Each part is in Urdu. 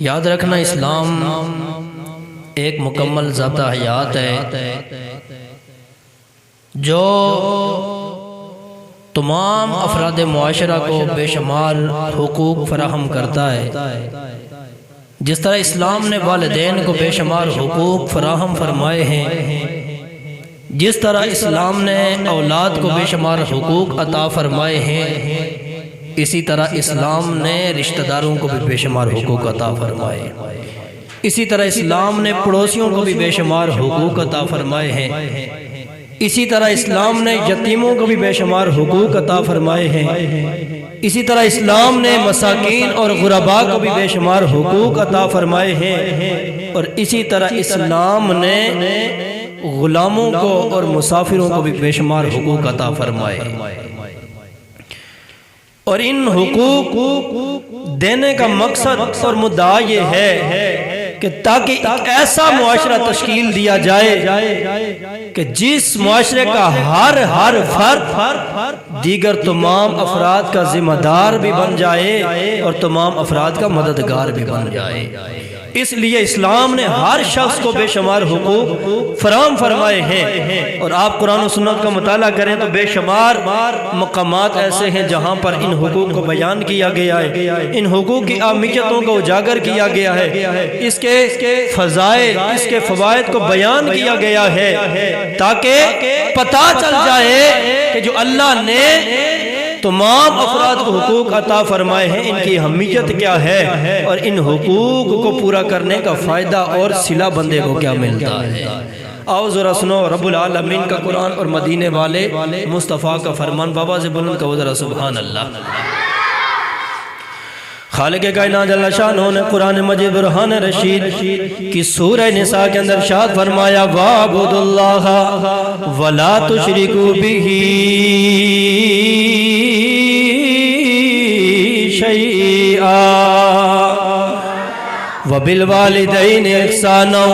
یاد رکھنا اسلام ایک مکمل ضابطہ حیات ہے جو تمام افراد معاشرہ کو بے شمار حقوق فراہم کرتا ہے۔ جس طرح اسلام نے والدین کو بے شمار حقوق فراہم فرمائے ہیں، جس طرح اسلام نے اولاد کو بے شمار حقوق عطا فرمائے ہیں، اسی طرح اسلام نے رشتہ داروں کو بھی بے شمار حقوق عطا فرمائے، اسی طرح اسلام نے پڑوسیوں کو بھی بے شمار حقوق عطا فرمائے ہیں، اسی طرح اسلام نے یتیموں کو بھی بے شمار حقوق عطا فرمائے ہیں، اسی طرح اسلام نے مساکین اور غرباء کو بھی بے شمار حقوق عطا فرمائے ہیں، اور اسی طرح اسلام نے غلاموں کو اور مسافروں کو بھی بے شمار حقوق عطا فرمائے ہیں۔ اور ان حقوق دینے کا مقصد اور مدعا یہ ہے کہ تاکہ ایک ایسا معاشرہ تشکیل دیا جائے کہ جس معاشرے کا ہر فرد دیگر تمام افراد کا ذمہ دار بھی بن جائے اور تمام افراد کا مددگار بھی بن جائے۔ اس لیے اسلام نے ہر شخص کو بے شمار حقوق فراہم فرمائے ہیں، اور آپ قرآن و سنت کا مطالعہ کریں تو بے شمار مقامات ایسے ہیں جہاں پر ان حقوق کو بیان کیا گیا ہے، ان حقوق کی اہمیتوں کو اجاگر کیا گیا ہے، اس کے فضائل، اس کے فوائد کو بیان کیا گیا ہے، تاکہ پتہ چل جائے کہ جو اللہ نے تمام افراد کو حقوق عطا فرمائے ہیں ان کی اہمیت کیا ہے، اور ان حقوق کو پورا کرنے کا فائدہ اور صلہ بندے کو کیا ملتا ہے۔ آؤ ذرا سنو رب العالمین کا قرآن اور مدینے والے مصطفیٰ کا فرمان، بابا سے بلند کا ذرا سبحان اللہ۔ خالق کائنات جل شانہ نے قرآن مجید برہان رشید کی سورہ نساء کے اندر ارشاد فرمایا، وَاعْبُدُوا اللَّهَ وَلَا تُشْرِكُوا بِهِ وَبِالْوَالِدَيْنِ إِحْسَانًا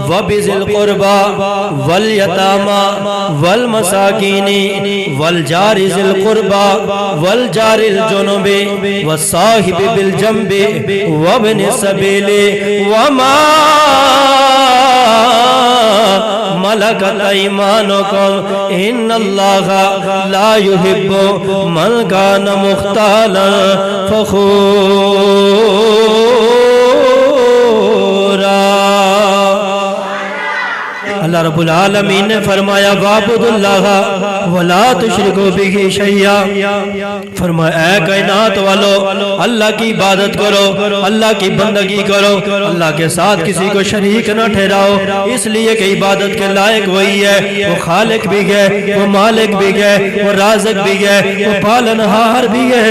وَبِذِي الْقُرْبَى وَالْيَتَامَى وَالْمَسَاكِينِ وَالْجَارِ ذِي الْقُرْبَى وَالْجَارِ الْجُنُبِ وَالصَّاحِبِ بِالْجَنبِ وَابْنِ السَّبِيلِ وَمَا ملكت أيمانكم إن الله لا يحب من كان مختالا اللہ رب العالمین نے فرمایا، وَاعْبُدُوا اللَّهَ وَلَا تُشْرِكُوا بِهِ شَيْئًا، فرمایا اے کائنات والو اللہ کی عبادت کرو، اللہ کی بندگی کرو، اللہ کے ساتھ کسی کو شریک نہ ٹھہراؤ، اس لیے کہ عبادت کے لائق وہی ہے، وہ خالق بھی ہے، وہ مالک بھی ہے، وہ رازق بھی ہے، وہ پالنہار بھی ہے،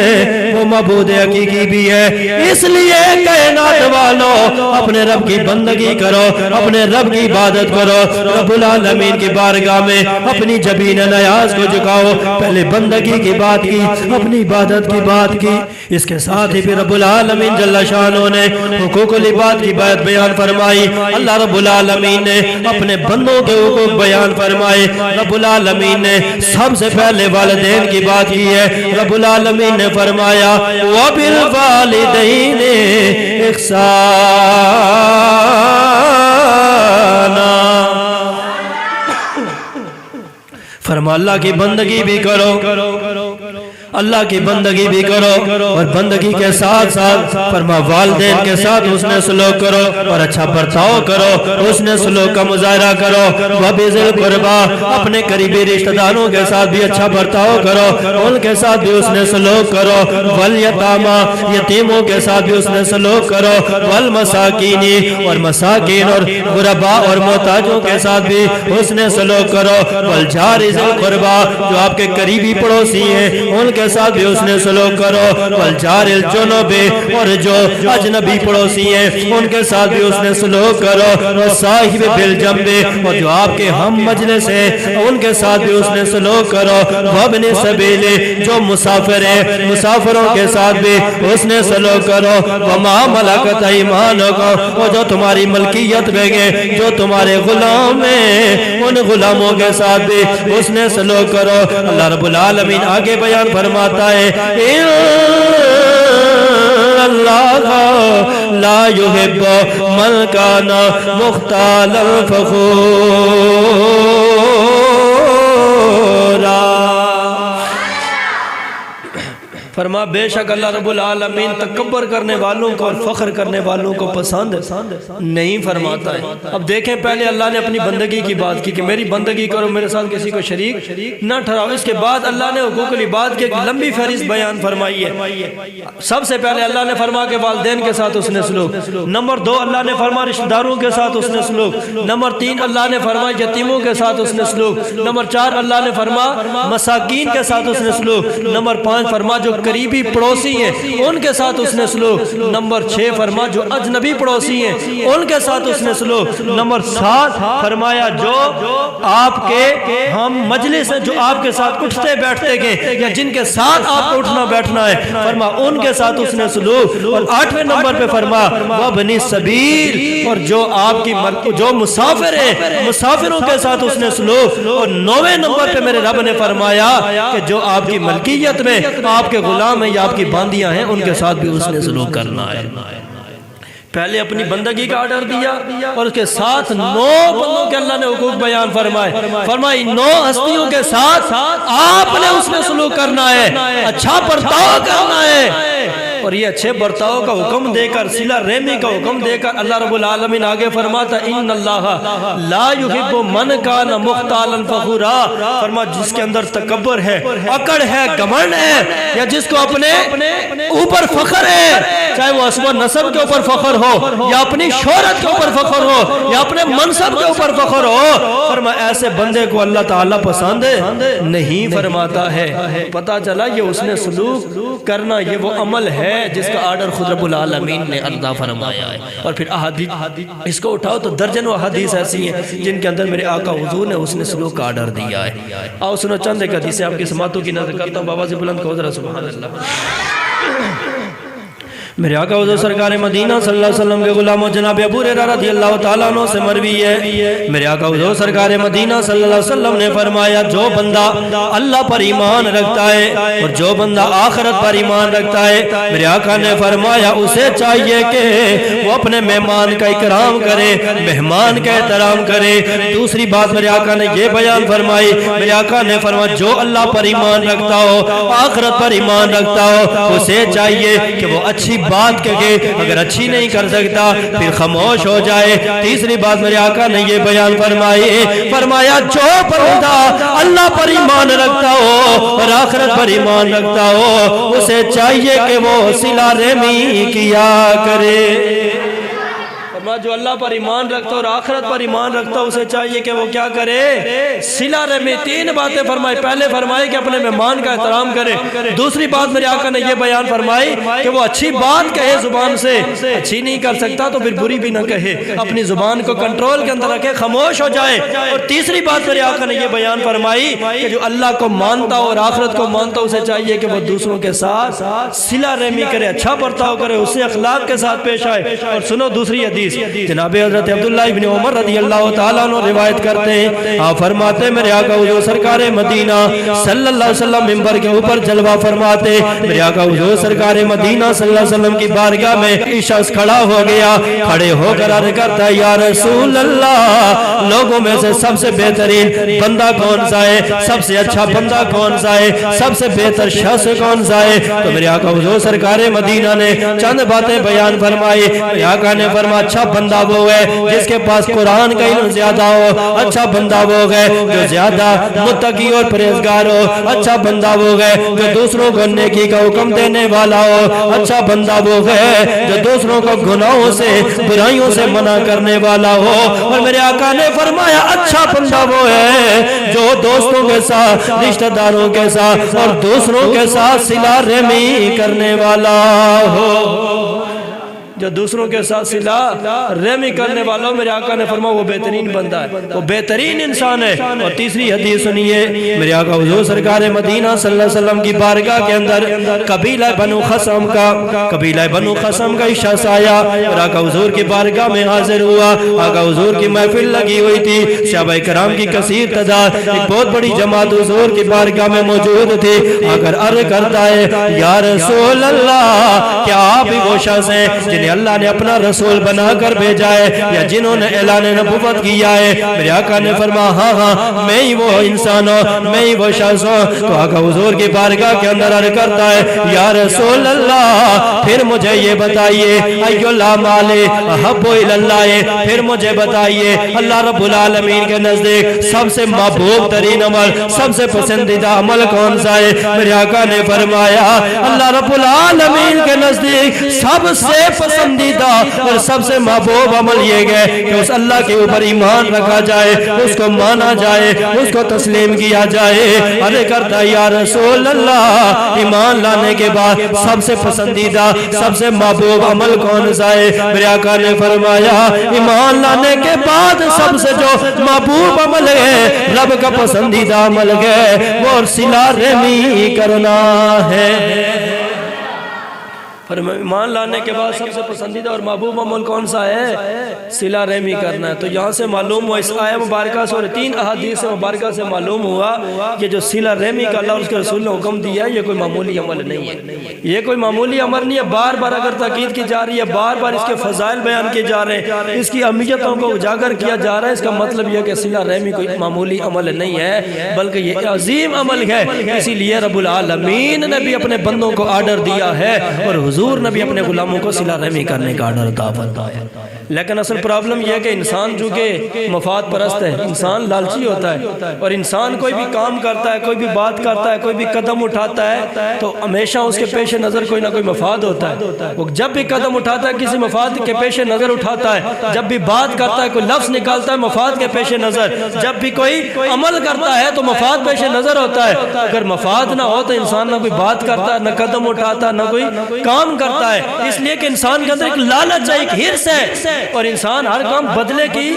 وہ معبود حقیقی بھی ہے۔ اس لیے کائنات والو اپنے رب کی بندگی کرو، اپنے رب کی عبادت کرو، رب العالمین کی بارگاہ میں اپنی جبین نیاز کو جھکاؤ۔ پہلے بندگی کی بات کی، اپنی عبادت کی بات کی، اس کے ساتھ ہی رب العالمین جل شانہ نے حقوق العباد کی بات بیان فرمائی۔ اللہ رب العالمین نے اپنے بندوں کے حقوق بیان فرمائے۔ رب العالمین نے سب سے پہلے والدین کی بات کی ہے۔ رب العالمین نے فرمایا، وَبِالْوَالِدَيْنِ إِحْسَانًا، فرما اللہ کی بندگی بھی کرو، اللہ کی بندگی بھی کرو، اور بندگی کے ساتھ ساتھ فرما والدین کے ساتھ حسن سلوک کرو اور اچھا برتاؤ کرو، حسن سلوک کا مظاہرہ کرو۔ وَبِذِي الْقُرْبَى، اپنے قریبی رشتہ داروں کے ساتھ بھی اچھا برتاؤ کرو، ان کے ساتھ بھی حسن سلوک کرو۔ وَالْيَتَامَى، یتیموں کے ساتھ بھی حسن سلوک کرو۔ وَالْمَسَاكِينِ، اور مساکین اور غرباء اور محتاجوں کے ساتھ بھی حسن سلوک کرو۔ وَالْجَارِ ذِي الْقُرْبَى، جو آپ کے قریبی پڑوسی ہیں ان کے ساتھ بھی اس نے سلوک کرو۔ والجار الجنوب، اور جو اجنبی پڑوسی ہیں ان کے ساتھ بھی اس نے سلوک کرو۔ والصاحب بالجنب، اور جو آپ کے ہم مجلس ہیں ان کے ساتھ بھی اس نے سلوک کرو۔ وابن السبیل، جو مسافر ہیں مسافروں کے ساتھ بھی اس نے سلوک کرو۔ وما ملکت ایمانکم، اور جو تمہاری ملکیت میں گئے جو تمہارے غلام ہیں ان غلاموں کے ساتھ بھی اس نے سلوک کرو۔ اللہ رب العالمین آگے بیان فرماتا ہے، اللہ لا يحب من کان مختالا فخورا۔ فرما بے شک اللہ رب العالمین تکبر کرنے والوں کو اور فخر کرنے والوں کو پسند نہیں فرماتا ہے۔ اب دیکھیں پہلے اللہ نے اپنی بندگی کی بات کی کہ میری بندگی کرو، میرے ساتھ کسی کو شریک نہ ٹھہراؤ۔ اس کے بعد اللہ نے حقوق العباد کی ایک لمبی فہرست بیان فرمائی ہے۔ سب سے پہلے اللہ نے فرما کہ والدین کے ساتھ اس نے سلوک، نمبر 2 اللہ نے فرما رشتہ داروں کے ساتھ اس نے سلوک، نمبر 3 اللہ نے فرما یتیموں کے ساتھ اس نے سلوک، نمبر 4 اللہ نے فرما مساکین کے ساتھ اس نے سلوک، نمبر 5 فرما جو قریبی پڑوسی ہیں ان کے ساتھ اس نے سلوک، نمبر 6 فرما جو اجنبی پڑوسی ہیں ان کے ساتھ اس نے سلوک، نمبر 7 فرمایا جو آپ کے ہم مجلس ہیں، جو آپ کے ساتھ اٹھتے بیٹھتے گئے یا جن کے ساتھ آپ کو اٹھنا بیٹھنا ہے فرما ان کے ساتھ اس نے سلوک، اور 8ویں نمبر پہ فرما وابن السبیل، اور جو آپ کی جو مسافر ہیں مسافروں کے ساتھ اس نے سلوک، اور 9ویں نمبر پہ میرے رب نے فرمایا کہ جو آپ کی ملکیت میں آپ کے غلام ہیں یا آپ کی باندیاں ہیں ان کے ساتھ بھی اس نے سلوک کرنا ہے۔ پہلے اپنی بندگی کا آرڈر دیا اور اس کے ساتھ 9 بندوں کے اللہ نے حقوق بیان فرمائے، فرمائی 9 ہستیوں کے ساتھ آپ نے اس میں سلوک کرنا ہے، اچھا برتاؤ کرنا ہے۔ اور یہ اچھے برتاؤ کا حکم دے کر، صلہ رحمی کا حکم دے کر اللہ رب العالمین آگے فرماتا ان اللہ لا يحب من کان مختالا فخورا، فرما جس کے اندر تکبر ہے، اکڑ ہے، گھمنڈ ہے، یا جس کو اپنے اوپر فخر ہے، چاہے وہ اسب و نسب کے اوپر فخر ہو یا اپنی شہرت کے اوپر فخر ہو یا اپنے منصب کے اوپر فخر ہو، فرما ایسے بندے کو اللہ تعالیٰ پسند نہیں فرماتا ہے۔ پتہ چلا یہ اس نے سلوک کرنا یہ وہ عمل ہے جس کا آرڈر خود رب العالمین نے عطا فرمایا ہے۔ اور پھر احادیث اس کو اٹھاؤ تو درجنوں احادیث ایسی ہیں جن کے اندر میرے آقا حضور نے اس نے سلوک کا آرڈر دیا ہے۔ آؤ سنو چند ایک حدیثیں آپ کی سماعتوں کی نظر کرتا ہوں، بابا سے بلند کہو ذرا سبحان اللہ۔ میرے آقا حضور سرکار مدینہ صلی اللہ علیہ وسلم کے غلام و جناب ابو ہریرہ رضی اللہ تعالیٰ عنہ سے مروی ہے، میرے آقا حضور سرکار مدینہ صلی اللہ علیہ وسلم نے فرمایا جو بندہ اللہ پر ایمان رکھتا ہے اور جو بندہ آخرت پر ایمان رکھتا ہے، میرے آقا نے فرمایا اسے چاہیے کہ وہ اپنے مہمان کا اکرام کرے، مہمان کا احترام کرے۔ دوسری بات میرے آقا نے یہ بیان فرمائی، میرے آقا نے فرمایا جو اللہ پر ایمان رکھتا ہو، آخرت پر ایمان رکھتا ہو، اسے چاہیے کہ وہ اچھی بات کہے، اگر اچھی نہیں کر سکتا پھر خاموش ہو جائے۔ تیسری بات میرے آقا نے یہ بیان فرمائی، فرمایا جو بندہ اللہ پر ایمان رکھتا ہو اور آخرت پر ایمان رکھتا ہو اسے چاہیے کہ وہ صلہ رحمی کیا کرے۔ جو اللہ پر ایمان رکھتا اور آخرت پر ایمان رکھتا اسے چاہیے کہ وہ کیا کرے، صلہ رحمی۔ 3 باتیں فرمائی، پہلے فرمائی کہ اپنے مہمان کا احترام کرے، دوسری بات میرے آقا نے یہ بیان فرمائی کہ وہ اچھی بات کہے زبان سے، اچھی نہیں کر سکتا تو پھر بری بھی نہ کہے، اپنی زبان کو کنٹرول کے اندر رکھے، خاموش ہو جائے۔ اور تیسری بات میرے آقا نے یہ بیان فرمائی کہ جو اللہ کو مانتا اور آخرت کو مانتا اسے چاہیے کہ وہ دوسروں کے ساتھ صلہ رحمی کرے، اچھا برتاؤ کرے، اس سے اخلاق کے ساتھ پیش آئے۔ اور سنو دوسری حدیث، جناب حضرت عبداللہ ابن عمر رضی اللہ تعالیٰ عنہ روایت کرتے ہیں، آپ فرماتے ہیں میرے آقا حضور سرکار مدینہ صلی اللہ علیہ وسلم منبر کے اوپر جلوہ فرماتے، میرے آقا حضور سرکار مدینہ صلی اللہ علیہ وسلم کی بارگاہ میں ایک شخص کھڑا ہو گیا، کھڑے ہو کر عرض کرتا ہے یا رسول اللہ لوگوں میں سے سب سے بہترین بندہ کون سا ہے، سب سے اچھا بندہ کون سا ہے، سب سے بہتر شخص کون سا ہے؟ تو میرے آقا حضور سرکار مدینہ نے چند باتیں بیان فرمائی۔ میرے آقا نے فرمایا اچھا بندہ وہ ہے جس کے پاس قرآن کا علم زیادہ ہو، اچھا بندہ وہ ہے جو زیادہ متقی اور پرہیزگار ہو، اچھا بندہ وہ ہے جو دوسروں کو نیکی کا حکم دینے والا ہو، اچھا بندہ وہ ہے جو دوسروں کو گناہوں سے برائیوں سے منع کرنے والا ہو۔ اور میرے آقا نے فرمایا اچھا بندہ وہ ہے جو دوستوں کے ساتھ، رشتہ داروں کے ساتھ اور دوسروں کے ساتھ صلہ رحمی کرنے والا ہو۔ جو دوسروں کے ساتھ صلہ رحمی کرنے والوں میرے آقا نے فرمایا وہ بہترین بندہ ہے، وہ بہترین انسان ہے۔ اور تیسری حدیث سنیے، میرے آقا حضور سرکار مدینہ صلی اللہ علیہ وسلم کی بارگاہ کے اندر قبیلہ بنو خصم کا ایک شخص آیا اور آقا حضور کی بارگاہ میں حاضر ہوا۔ آقا حضور کی محفل لگی ہوئی تھی، صحابہ کرام کی کثیر تعداد، ایک بہت بڑی جماعت حضور کی بارگاہ میں موجود تھی۔ آگر عرض کرتا ہے یا رسول اللہ، کیا آپ ہی وہ شخص ہیں جنہیں اللہ نے اپنا رسول بنا کر بھیجا ہے یا جنہوں نے اعلان نبوت کیا ہے؟ میرے آقا نے فرمایا ہاں ہاں میں ہی وہ انسان ہوں، میں ہی وہ شخص ہوں۔ تو آقا حضور کی بارگاہ کے اندر عرض کرتا ہے یا رسول اللہ، پھر مجھے یہ بتائیے ایّ الاعمال احب الی اللہ، پھر مجھے بتائیے اللہ رب العالمین کے نزدیک سب سے محبوب ترین عمل، سب سے پسندیدہ عمل کون سا ہے؟ میرے آقا نے فرمایا اللہ رب العالمین کے نزدیک سب سے پسندیدہ اور سب سے محبوب عمل یہ ہے کہ اس اللہ کے اوپر ایمان رکھا جائے، اس کو مانا جائے، اس کو تسلیم کیا جائے۔ عرض کرتا یا رسول اللہ، ایمان لانے کے بعد سب سے پسندیدہ سب سے محبوب عمل کون سا ہے؟ میرے آقا نے فرمایا ایمان لانے کے بعد سب سے جو محبوب عمل ہے، رب کا پسندیدہ عمل ہے، وہ صلہ رحمی کرنا ہے۔ ایمان لانے کے بعد سب سے پسندیدہ اور محبوب عمل کون سا ہے؟ صلہ رحمی کرنا ہے۔ تو یہاں سے معلوم ہوا، اس آیہ مبارکہ سے اور 3 احادیث مبارکہ سے معلوم ہوا کہ جو صلہ رحمی کا اللہ اور اس کے رسول نے حکم دیا ہے، یہ کوئی معمولی عمل نہیں ہے، یہ کوئی معمولی عمل نہیں ہے۔ بار بار اگر تاکید کی جا رہی ہے، بار بار اس کے فضائل بیان کیے جا رہے ہیں، اس کی اہمیتوں کو اجاگر کیا جا رہا ہے، اس کا مطلب یہ کہ صلہ رحمی کوئی معمولی عمل نہیں ہے بلکہ یہ عظیم عمل ہے۔ اسی لیے رب العالمین نے بھی اپنے بندوں کو آرڈر دیا ہے اور حضور نے بھی اپنے غلاموں کو صلہ رحمی کرنے کا آرڈر عطا فرمایا۔ لیکن اصل پرابلم یہ ہے کہ انسان جو کہ مفاد پرست ہے، انسان لالچی ہوتا ہے، اور انسان کوئی بھی کام کرتا ہے، کوئی بھی بات کرتا ہے، کوئی بھی قدم اٹھاتا ہے تو ہمیشہ اس کے پیش نظر کوئی نہ کوئی مفاد ہوتا ہے۔ وہ جب بھی قدم اٹھاتا ہے کسی مفاد کے پیش نظر اٹھاتا ہے، جب بھی بات کرتا ہے کوئی لفظ نکالتا ہے مفاد کے پیش نظر، جب بھی کوئی عمل کرتا ہے تو مفاد پیش نظر ہوتا ہے۔ اگر مفاد نہ ہو تو انسان نہ کوئی بات کرتا ہے، نہ قدم اٹھاتا ہے، نہ کوئی کام کرتا ہے۔ اس لیے کہ انسان کے اندر ایک لالچ ہے، ایک ہرس ہے، اور انسان ہر کام بدلے کی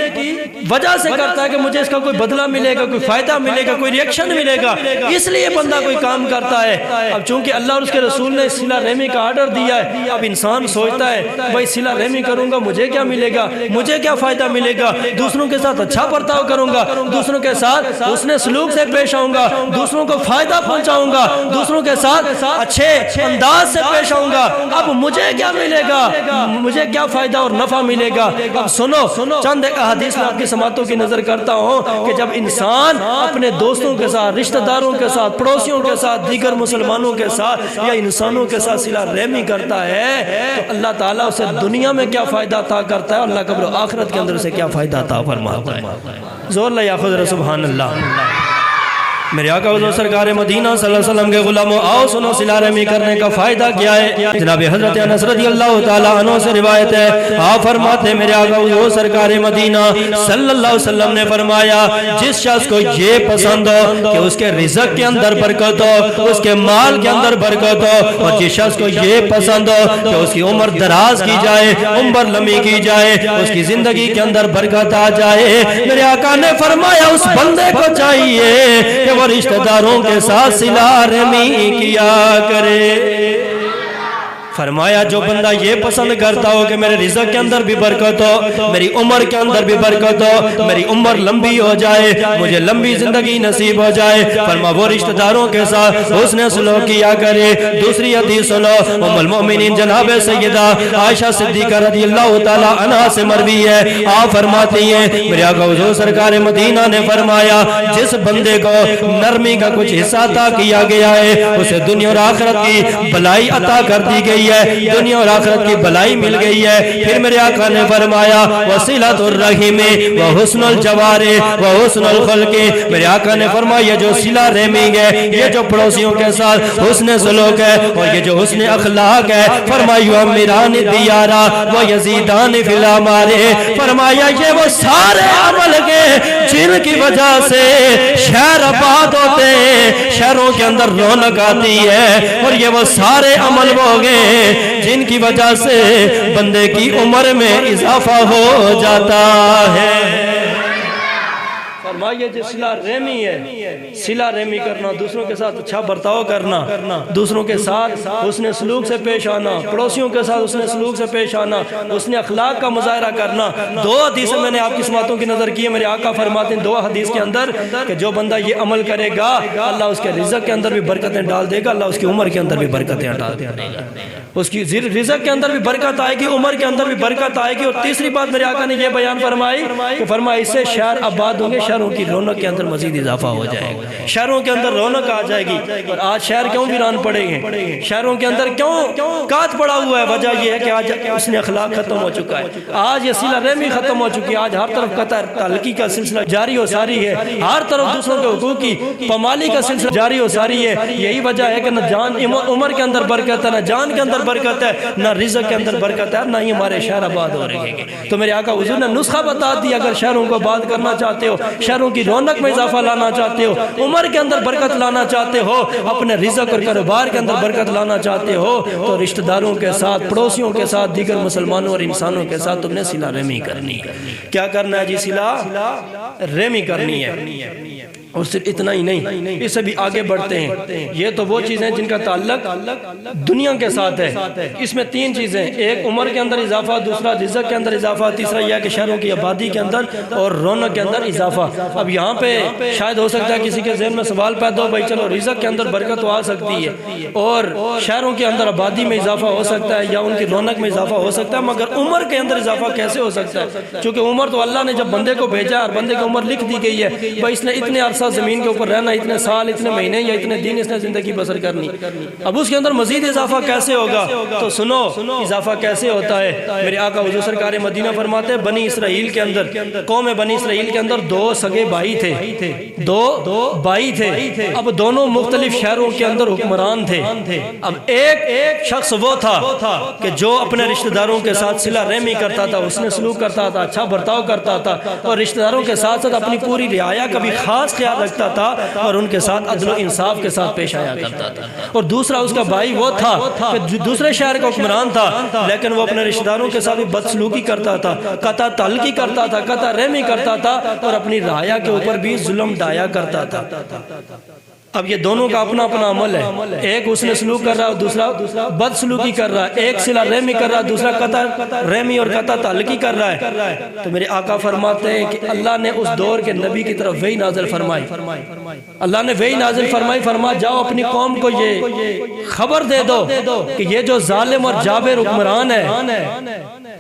وجہ سے کرتا ہے کہ مجھے اس کا کوئی بدلہ ملے گا، کوئی فائدہ ملے گا، کوئی ریئیکشن ملے گا، اس لیے بندہ کوئی کام کرتا ہے۔ اب چونکہ اللہ اور اس کے رسول نے صلہ رحمی کا آرڈر دیا ہے، اب انسان سوچتا ہے بھائی صلہ رحمی کروں گا مجھے کیا ملے گا، مجھے کیا فائدہ ملے گا، دوسروں کے ساتھ اچھا برتاؤ کروں گا، دوسروں کے ساتھ حسن سلوک سے پیش آؤں گا، دوسروں کو فائدہ پہنچاؤں گا، دوسروں کے ساتھ اچھے انداز سے پیش آؤں گا، اب مجھے کیا ملے گا، مجھے کیا فائدہ اور نفع ملے گا۔ اب سنو چند ایک احادیث میں آپ کی سماعتوں کی نظر کرتا ہوں کہ جب انسان اپنے دوستوں کے ساتھ، رشتہ داروں کے ساتھ، پڑوسیوں کے ساتھ، دیگر مسلمانوں کے ساتھ یا انسانوں کے ساتھ صلہ رحمی کرتا ہے تو اللہ تعالیٰ اسے دنیا میں کیا فائدہ عطا کرتا ہے اور اللہ قبر و آخرت کے اندر سے کیا فائدہ عطا فرماتا ہے۔ زور اللہ یاخذ سبحان اللہ۔ میرے آقا حضور سرکار مدینہ صلی اللہ علیہ وسلم کے غلاموں، آؤ سنو صلہ رحمی کرنے کا فائدہ کیا ہے۔ جناب حضرت انس رضی اللہ تعالیٰ عنہ سے روایت ہے، آپ فرماتے ہیں میرے آقا حضور سرکار مدینہ صلی اللہ علیہ وسلم نے فرمایا جس شخص کو یہ پسند ہو کہ اس کے رزق کے اندر برکت ہو، اس کے مال کے اندر برکت ہو، اور جس شخص کو یہ پسند ہو کہ اس کی عمر دراز کی جائے، عمر لمبی کی جائے، اس کی زندگی کے اندر برکت آ جائے، میرے آقا نے فرمایا اس بندے کو چاہیے کہ اور رشتہ داروں کے ساتھ صلہ رحمی کیا کرے۔ فرمایا جو بندہ یہ پسند کرتا ہو کہ میرے رزق کے اندر بھی برکت ہو، میری عمر کے اندر بھی برکت ہو، میری عمر لمبی ہو جائے، مجھے لمبی زندگی نصیب ہو جائے، فرمایا وہ رشتہ داروں کے ساتھ حسن سلوک کیا کرے۔ دوسری حدیث سنو، ام المؤمنین جناب سیدہ عائشہ صدیقہ رضی اللہ تعالی عنہا سے مروی ہے، آپ فرماتی ہیں میرے آقا حضور سرکار مدینہ نے فرمایا جس بندے کو نرمی کا کچھ حصہ عطا کیا گیا ہے اسے دنیا اور آخرت کی بھلائی عطا کر دی گئی ہے، دنیا اور آخرت کی بھلائی مل گئی ہے۔ پھر میرے آقا نے فرمایا وصلۃ الرحم وحسن الجوار وحسن الخلق، میرے آقا نے فرمایا جو صلہ رحمی ہے، یہ جو پڑوسیوں کے ساتھ حسن سلوک ہے اور یہ جو حسن اخلاق ہے، فرمایا امیران دیارا و یزیدان فی الامار، فرمایا یہ وہ سارے عمل کے جن کی وجہ سے شہر آباد ہوتے ہیں، شہروں کے اندر رونق آتی ہے، اور یہ وہ سارے عمل ہوگے جن کی وجہ سے بندے کی عمر میں اضافہ ہو جاتا ہے۔ فرمائیے جو صلہ رحمی ہے، صلہ رحمی کرنا، دوسروں کے ساتھ اچھا برتاؤ کرنا، دوسروں کے ساتھ حسن سلوک سے پیش آنا، پڑوسیوں کے ساتھ حسن سلوک سے پیش آنا، حسن اخلاق کا مظاہرہ کرنا۔ دو حدیثیں میں نے آپ کی سماعتوں کی نظر کی ہے، میرے آقا فرماتے ہیں دو حدیث کے اندر کہ جو بندہ یہ عمل کرے گا اللہ اس کے رزق کے اندر بھی برکتیں ڈال دے گا، اللہ اس کی عمر کے اندر بھی برکتیں ڈال دے گا، اس کی رزق کے اندر بھی برکت آئے گی، عمر کے اندر بھی برکت آئے گی۔ اور تیسری بات میرے آقا نے یہ بیان فرمائی کہ فرمایا اس سے شہر آباد ہوں گے، شہروں کی رونق کے اندر مزید اضافہ ہو جائے گا، شہروں کے اندر رونق آ جائے گی۔ اور آج شہر کیوں ویران پڑے ہیں، شہروں کے اندر کیوں کات پڑا ہوا ہے؟ وجہ یہ ہے کہ آج اس نے اخلاق ختم ہو چکا ہے، آج یہ صلہ رحمی ختم ہو چکی ہے، آج ہر طرف قطع تعلقی کا سلسلہ جاری و ساری ہے، ہر طرف دوسروں کے حقوق کی پامالی کا سلسلہ جاری و ساری ہے۔ یہی وجہ ہے کہ نہ جان عمر کے اندر برکت ہے، نہ جان کے اندر برکت ہے، نہ رزق کے اندر برکت ہے، نہ ہی ہمارے شہر آباد ہو رہے ہیں۔ تو میرے آقا حضور نے نسخہ بتا دیا، اگر شہروں کو آباد کرنا چاہتے ہو، شہروں کی رونق میں اضافہ لانا چاہتے ہو، عمر کے اندر برکت لانا چاہتے ہو، اپنے رزق اور کاروبار کے اندر برکت لانا چاہتے ہو، تو رشتہ داروں کے ساتھ، پڑوسیوں کے ساتھ، دیگر مسلمانوں اور انسانوں کے ساتھ تم نے صلہ رحمی کرنی ہے۔ کیا کرنا ہے جی؟ صلہ رحمی کرنی ہے۔ اور صرف اتنا ہی نہیں، اس سے بھی آگے بڑھتے ہیں۔ یہ تو وہ چیزیں جن کا تعلق دنیا کے ساتھ ہے، اس میں تین چیزیں، ایک عمر کے اندر اضافہ، دوسرا رزق کے اندر اضافہ، تیسرا یہ ہے کہ شہروں کی آبادی کے اندر اور رونق کے اندر اضافہ۔ اب یہاں پہ شاید ہو سکتا ہے کسی کے ذہن میں سوال پیدا ہو، بھائی چلو رزق کے اندر برکت تو آ سکتی ہے اور شہروں کے اندر آبادی میں اضافہ ہو سکتا ہے یا ان کی رونق میں اضافہ ہو سکتا ہے، مگر عمر کے اندر اضافہ کیسے ہو سکتا ہے؟ چونکہ عمر تو اللہ نے جب بندے کو بھیجا اور بندے کی عمر لکھ دی گئی ہے، بھائی اس نے اتنے عرصہ زمین کے اوپر رہنا، اتنے سال، اتنے مہینے یا اتنے دن اس نے زندگی بسر کرنی، اب اس کے اندر مزید اضافہ کیسے ہوگا؟ تو سنو اضافہ کیسے ہوتا ہے۔ میرے آقا حضور سرکار مدینہ فرماتے ہیں بنی اسرائیل کے اندر، قوم بنی اسرائیل کے اندر دو سگے بھائی تھے، دو بھائی تھے، اب دونوں مختلف شہروں کے اندر حکمران تھے۔ اب ایک شخص وہ تھا کہ جو اپنے رشتہ داروں کے ساتھ صلہ رحمی کرتا تھا، اس نے سلوک کرتا تھا، اچھا برتاؤ کرتا تھا، اور رشتہ داروں کے ساتھ ساتھ اپنی پوری رعایا کا بھی خاص خیال رکھتا تھا اور ان کے ساتھ عدل و انصاف کے ساتھ پیش آیا کرتا تھا۔ اور دوسرا اس کا بھائی وہ تھا کہ دوسرے شہر کا حکمران تھا، لیکن وہ اپنے رشتہ داروں کے ساتھ بھی بدسلوکی کرتا تھا، قطع تعلقی کرتا تھا، قطع رحمی کرتا تھا، اور اپنی رعایا کے اوپر بھی ظلم ڈایا کرتا تھا۔ اب یہ دونوں کا اپنا اپنا عمل ہے، ایک اس نے سلوک کر رہا ہے، دوسرا بد سلوکی کر رہا ہے، ایک صلہ رحمی کر رہا ہے، دوسرا قطع رحمی اور قطع تعلقی کر رہا ہے۔ تو میرے آقا فرماتے ہیں کہ اللہ نے اس دور کے نبی کی طرف وحی نازل فرمائی، اللہ نے وحی نازل فرمائی، فرما جاؤ اپنی قوم کو یہ خبر دے دو کہ یہ جو ظالم اور جابر حکمران ہے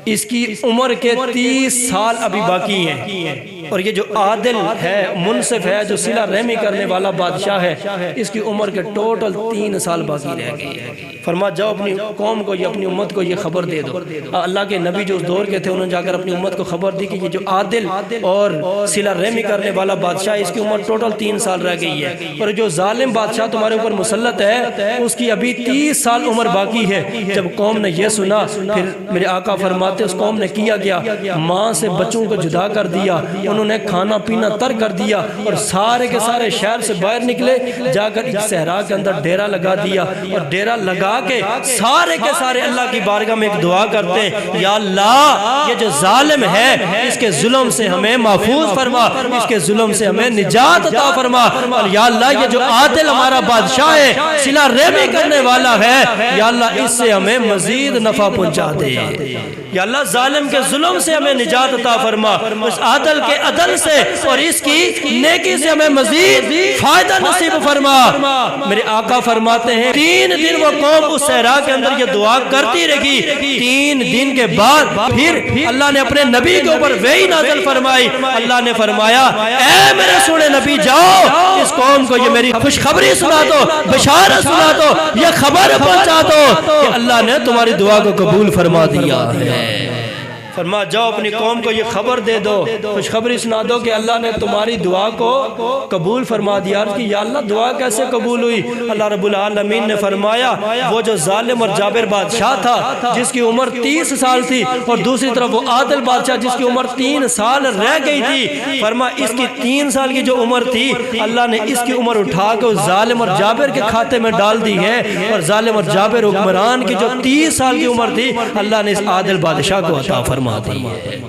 اس کی عمر کے 30 سال ابھی باقی ہیں، اور یہ جو عادل ہے، منصف ہے، جو صلہ رحمی کرنے والا بادشاہ ہے، اس کی عمر کے ٹوٹل 3 سال باقی رہ گئی ہے۔ فرما جاؤ اپنی قوم کو، یہ اپنی امت کو یہ خبر دے دو۔ اللہ کے نبی جو اس دور کے تھے انہوں نے جا کر اپنی امت کو خبر دی کہ یہ جو عادل اور صلہ رحمی کرنے والا بادشاہ ہے اس کی عمر ٹوٹل 3 سال رہ گئی ہے، اور جو ظالم بادشاہ تمہارے اوپر مسلط ہے اس کی ابھی 30 سال عمر باقی ہے۔ جب قوم نے یہ سنا پھر میرے آقا فرماتے اس قوم نے کیا گیا، ماں سے بچوں کو جدا کر دیا، انہوں نے کھانا پینا ترک کر دیا اور سارے کے سارے شہر سے باہر نکلے، جا کر ایک صحرا کے اندر ڈیرا لگا دیا، اور ڈیرا لگا کے سارے کے سارے اللہ کی بارگاہ میں ایک دعا کرتے ہیں، یا اللہ یہ جو ظالم ہے اس کے ظلم سے ہمیں محفوظ فرما، اس کے ظلم سے ہمیں نجات عطا فرما، اور یا اللہ یہ جو عادل ہمارا بادشاہ ہے، صلہ رحمی کرنے والا ہے، یا اللہ اس سے ہمیں مزید نفع پہنچا دے، یا اللہ ظالم کے ظلم سے ہمیں نجات عطا فرما، اس عادل کے عدل سے اور اس کی نیکی سے ہمیں مزید فائدہ نصیب فرما۔ میرے آقا فرماتے ہیں 3 دن وہ قوم اس صحرا کے اندر یہ دعا کرتی رہی، 3 دن کے بعد پھر اللہ نے اپنے نبی کے اوپر وحی نازل فرمائی، اللہ نے فرمایا اے میرے سونے نبی جاؤ اس قوم کو یہ میری خوشخبری سنا دو، بشارت سنا دو، یہ خبر پہنچا دو کہ اللہ نے تمہاری دعا کو قبول فرما دیا ہے۔ فرمایا جاؤ اپنی قوم کو یہ خبر دے دو، خوشخبری سنا دو کہ اللہ نے تمہاری دعا کو قبول فرما دیا۔ عرض کی یا اللہ دعا کیسے قبول ہوئی؟ اللہ رب العالمین نے فرمایا وہ جو ظالم اور جابر بادشاہ تھا جس کی عمر 30 سال تھی، اور دوسری طرف وہ عادل بادشاہ جس کی عمر 3 سال رہ گئی تھی، فرمایا اس کی 3 سال کی جو عمر تھی اللہ نے اس کی عمر اٹھا کے ظالم اور جابر کے کھاتے میں ڈال دی ہے، اور ظالم اور جابر حکمران کی جو 30 سال کی عمر تھی اللہ نے اس عادل بادشاہ کو عطا فرما دی ہے۔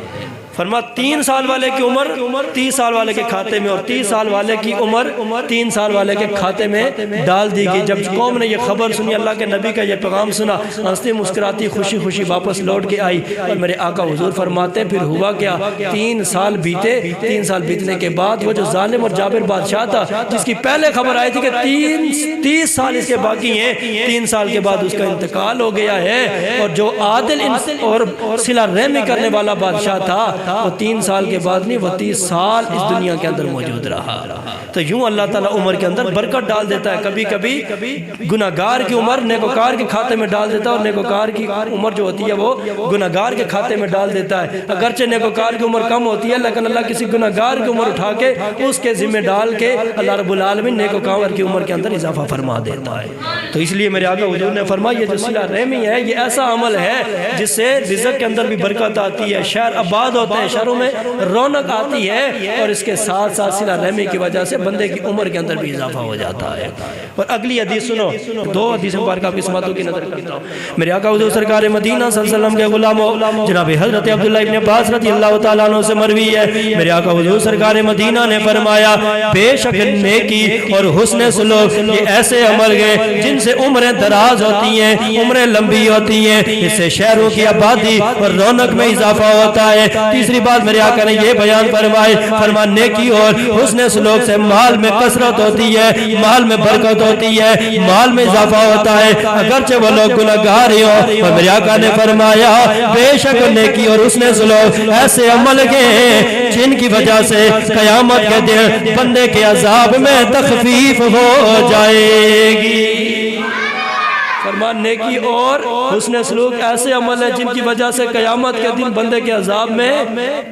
فرما 3 سال والے کی عمر 30 سال والے کے کھاتے میں، اور 30 سال والے کی عمر 3 سال والے کے کھاتے میں ڈال دی گئی۔ جب قوم نے یہ خبر سنی، اللہ کے نبی کا یہ پیغام سنا، ہنستی مسکراتی خوشی خوشی واپس لوٹ کے آئی، اور میرے آقا حضور فرماتے ہیں پھر ہوا کیا، 3 سال بیتے، 3 سال بیتنے کے بعد وہ جو ظالم اور جابر بادشاہ تھا جس کی پہلے خبر آئی تھی کہ 30 سال اس کے باقی ہیں، 3 سال کے بعد اس کا انتقال ہو گیا ہے، اور جو عادل اور صلہ رحمی کرنے والا بادشاہ تھا وہ 3 سال کے بعد نہیں، وہ 30 سال اس دنیا کے اندر موجود رہا۔ تو یوں اللہ تعالیٰ عمر کے اندر برکت ڈال دیتا ہے، کبھی کبھی گناہگار کی عمر نیکوکار کے کھاتے میں ڈال دیتا ہے، اور نیکوکار کی عمر جو ہوتی ہے وہ گناہگار کے کھاتے میں ڈال دیتا ہے۔ اگرچہ نیکوکار کی عمر کم ہوتی ہے لیکن اللہ کسی گناہگار کی عمر اٹھا کے اس کے ذمہ ڈال کے اللہ رب العالمین نیکوکار کی عمر کے اندر اضافہ فرما دیتا ہے۔ تو اس لیے میرے آقا حضور نے فرمایا یہ جو صلہ رحمی ہے یہ ایسا عمل ہے جس سے رزق کے اندر بھی برکت آتی ہے، شہر آباد ہوتے ہیں، شہروں میں رونق آتی ہے، اور اس کے ساتھ ساتھ صلہ رحمی کی وجہ سے بندے کی عمر کے اندر بھی اضافہ ہو جاتا ہے۔ اور اگلی حدیث سنو، 2 حدیث مبارکہ آپ کی سماعتوں کی نظر کرتا ہوں۔ میرے آقا حضور سرکار مدینہ صلی اللہ علیہ وسلم کے غلاموں جناب حضرت عبداللہ ابن عباس رضی اللہ تعالیٰ عنہ سے مروی ہے، میرے آقا حضور سرکار مدینہ نے فرمایا بے شک نیکی اور حسن سلوک یہ ایسے عمل ہیں جن سے عمریں دراز ہوتی ہیں، عمریں لمبی ہوتی ہیں، اس سے شہروں کی آبادی اور رونق میں اضافہ ہوتا ہے۔ تیسری بات میرے آقا نے یہ بیان فرمایا نیکی اور حسن سلوک سے مال میں کثرت ہوتی ہے، مال میں برکت ہوتی ہے، مال میں اضافہ ہوتا ہے اگرچہ وہ لوگ گناہگار ہی ہوں۔ اور میرے آقا نے فرمایا بے شک نیکی اور حسن سلوک ایسے عمل ہیں جن کی وجہ سے قیامت کے دن بندے کے عذاب میں تخفیف ہو جائے گی۔ فرمان نیکی اور حسن سلوک ایسے عمل ہے جن کی وجہ سے قیامت کے دن بندے کے عذاب میں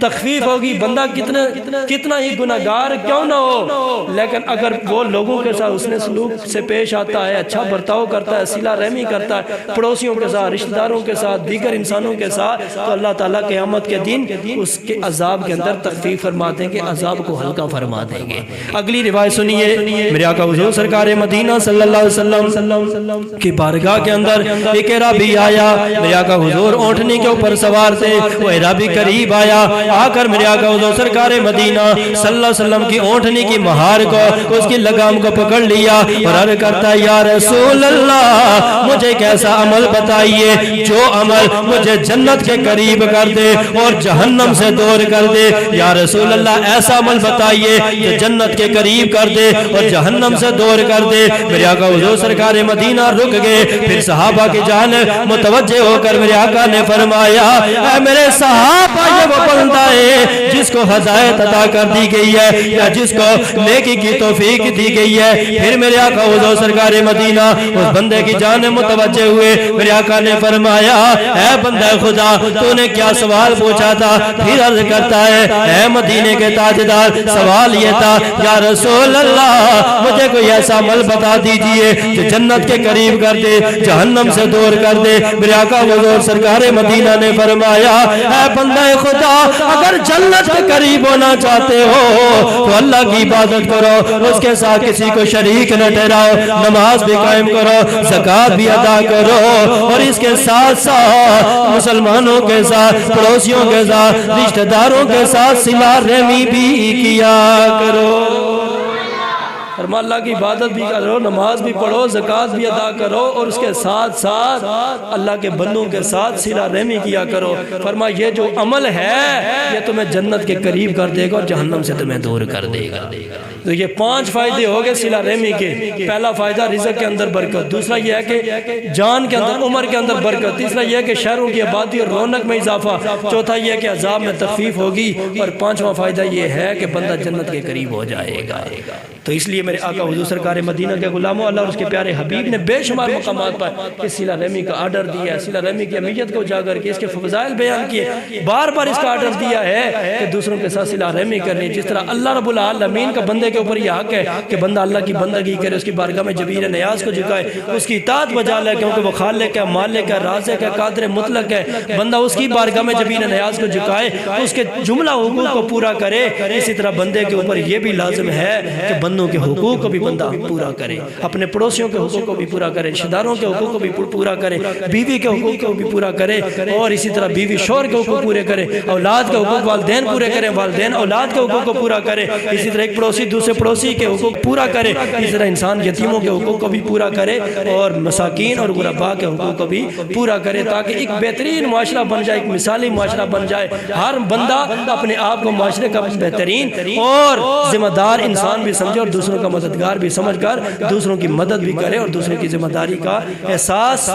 تخفیف ہوگی۔ بندہ کتنا ہی گناہگار کیوں نہ ہو، لیکن اگر وہ لوگوں کے ساتھ حسن سلوک سے پیش آتا ہے، اچھا برتاؤ کرتا ہے، صلہ رحمی کرتا ہے پڑوسیوں کے ساتھ، رشتہ داروں کے ساتھ، دیگر انسانوں کے ساتھ، تو اللہ تعالیٰ قیامت کے دن اس کے عذاب کے اندر تخفیف فرما دیں گے، عذاب کو ہلکا فرما دیں گے۔ اگلی روایت سنیے، میرے آقا حضور سرکار مدینہ صلی اللہ علیہ وسلم کی بارگاہ کے اندر ایک عربی آیا، میرے آقا حضور اونٹنی کے اوپر سوار تھے، وہ عربی قریب آیا، آ کر میرے آقا حضور سرکار مدینہ صلی اللہ علیہ وسلم کی اونٹنی کی مہار کو، اس کی لگام کو پکڑ لیا اور عرض کرتا یا رسول اللہ مجھے ایک ایسا عمل بتائیے جو عمل مجھے جنت کے قریب کر دے اور جہنم سے دور کر دے۔ یا رسول اللہ ایسا عمل بتائیے جو جنت کے قریب کر دے اور جہنم سے دور کر دے۔ میرے آقا حضور سرکار مدینہ رک گئے، پھر صحابہ کی جانب متوجہ ہو کر میرے آقا نے فرمایا اے میرے صحابہ یہ وہ بندہ ہے جس کو ہدایت عطا کر دی گئی ہے یا جس کو نیکی کی توفیق دی گئی ہے۔ پھر میرے آقا حضور سرکار مدینہ اس بندے کی جانب متوجہ ہوئے، میرے آقا نے فرمایا اے بندہ خدا تو نے کیا سوال پوچھا تھا؟ پھر عرض کرتا ہے اے مدینے کے تاجدار سوال یہ تھا یا رسول اللہ مجھے کوئی ایسا عمل بتا دیجئے جو جنت کے قریب کر دے جہنم سے دور کر دے۔ میرے آقا حضور سرکار مدینہ نے فرمایا اے بندہ خدا اگر جنت کے قریب ہونا چاہتے ہو تو اللہ کی عبادت کرو، اس کے ساتھ کسی کو شریک نہ ٹھہراؤ، نماز بھی قائم کرو، زکوٰۃ بھی ادا کرو، اور اس کے ساتھ ساتھ مسلمانوں کے ساتھ، پڑوسیوں کے ساتھ، رشتہ داروں کے ساتھ صلہ رحمی بھی کیا کرو۔ فرما اللہ کی عبادت بھی کرو، نماز بھی پڑھو، زکوٰۃ بھی ادا کرو، اور اس کے ساتھ ساتھ اللہ کے بندوں کے ساتھ صلہ رحمی کیا کرو۔ فرما یہ جو عمل ہے یہ تمہیں جنت کے قریب کر دے گا اور جہنم سے تمہیں دور کر دے گا۔ تو یہ 5 فائدے ہو گئے صلہ رحمی کے۔ پہلا فائدہ رزق کے اندر برکت، دوسرا یہ ہے کہ جان کے اندر، عمر کے اندر برکت، تیسرا یہ ہے کہ شہروں کی آبادی اور رونق میں اضافہ، چوتھا یہ ہے کہ عذاب میں تخفیف ہوگی، اور 5واں فائدہ یہ ہے کہ بندہ جنت کے قریب ہو جائے گا۔ تو اس لیے میرے آقا حضور سرکار مدینہ کے غلاموں، اللہ اور اس کے پیارے حبیب نے بے شمار مقامات پر اس صلہ رحمی کا آرڈر دیا ہے، صلہ رحمی کی اہمیت کو اجاگر کیا، اس کے فضائل بیان کیے، بار بار اس کا آرڈر دیا ہے کہ دوسروں کے ساتھ صلہ رحمی کرنی۔ جس طرح اللہ رب العالمین کا بندے کے اوپر یہ حق ہے کہ بندہ اللہ کی بندگی کرے، اس کی بارگاہ میں جبیر نیاز کو جھکائے، اس کی اطاعت بجا لے، کیونکہ وہ خالق ہے، مالک ہے، رازق ہے، قادر مطلق ہے۔ بندہ اس کی بارگاہ میں جبیر نیاز کو جھکائے، اس کے جملہ حقوق کو پورا کرے۔ اسی طرح بندے کے اوپر یہ بھی لازم ہے کہ بندوں کے حقوق کو بھی بندہ پورا کرے، اپنے پڑوسیوں کے حقوق کو بھی پورا کرے، رشتہ داروں کے حقوق کو بھی پورا کرے، بیوی کے حقوق کو بھی پورا کرے، اور اسی طرح بیوی شوہر کے حقوق پورے کرے، اولاد کے حقوق والدین پورے کریں، والدین اولاد کے حقوق کو پورا کرے، اسی طرح ایک پڑوسی دوسرے پڑوسی کے حقوق پورا کرے، اسی طرح انسان یتیموں کے حقوق کو بھی پورا کرے، اور مساکین اور غرباء کے حقوق کو بھی پورا کرے، تاکہ ایک بہترین معاشرہ بن جائے، ایک مثالی معاشرہ بن جائے۔ ہر بندہ اپنے آپ کو معاشرے کا بہترین اور ذمہ دار انسان بھی سمجھے، اور دوسروں کا مددگار بھی سمجھ کر دوسروں کی مدد بھی کرے، اور دوسروں کی ذمہ داری کا احساس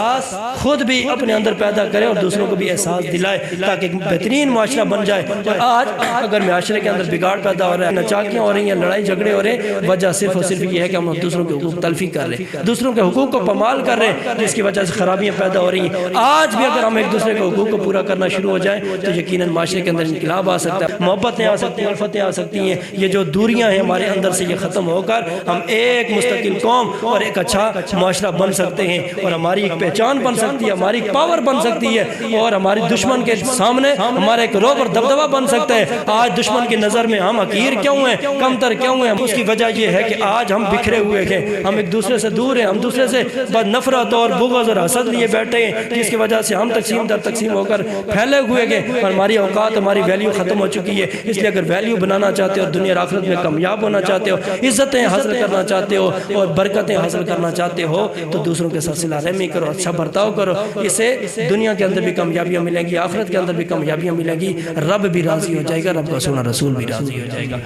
خود بھی اپنے اندر پیدا کرے اور دوسروں کو بھی احساس دلائے، تاکہ ایک بہترین معاشرہ بن جائے۔ اور آج اگر معاشرے کے اندر بگاڑ پیدا ہو رہا ہے، نچاکیاں ہو رہی ہیں، لڑائی جھگڑے ہو رہے ہیں، وجہ صرف اور صرف یہ ہے کہ ہم دوسروں کے حقوق تلفی کر رہے ہیں، دوسروں کے حقوق کو پامال کر رہے ہیں، جس کی وجہ سے خرابیاں پیدا ہو رہی ہیں۔ آج بھی اگر ہم ایک دوسرے کے حقوق کو پورا کرنا شروع ہو جائیں تو یقیناً معاشرے کے اندر انقلاب آ سکتا ہے، محبتیں آ سکتی ہیں، الفتیں آ سکتی ہیں، یہ جو دوریاں ہیں ہمارے اندر سے یہ ختم ہو کر ہم ایک مستقل قوم اور ایک اچھا معاشرہ بن سکتے ہیں، اور ہماری ایک پہچان بن سکتی ہے، ہماری ایک پاور بن سکتی ہے، اور ہماری دشمن کے سامنے ہمارا ایک روب اور دبدبہ بن سکتا ہے۔ آج دشمن کی نظر میں ہم حقیر کیوں ہیں، کمتر کیوں ہیں؟ اس کی وجہ یہ ہے کہ آج ہم بکھرے ہوئے ہیں، ہم ایک دوسرے سے دور ہیں، ہم دوسرے سے بد نفرت اور بغض اور حسد لیے بیٹھے ہیں، جس کی وجہ سے ہم تقسیم در تقسیم ہو کر پھیلے ہوئے ہیں، اور ہماری اوقات ہماری ویلیو ختم ہو چکی ہے۔ اس لیے اگر ویلیو بنانا چاہتے ہو، دنیا اور آخرت میں کامیاب ہونا چاہتے ہو، عزتیں حاصل کرنا چاہتے ہو اور برکتیں حاصل کرنا چاہتے ہو، تو دوسروں کے ساتھ صلہ رحمی کرو، اچھا برتاؤ کرو، اس سے دنیا کے اندر بھی کامیابیاں ملیں گی، آخرت کے اندر بھی کامیابیاں ملیں گی، رب بھی راضی ہو جائے گا، رب کا سونا رسول بھی راضی ہو جائے گا۔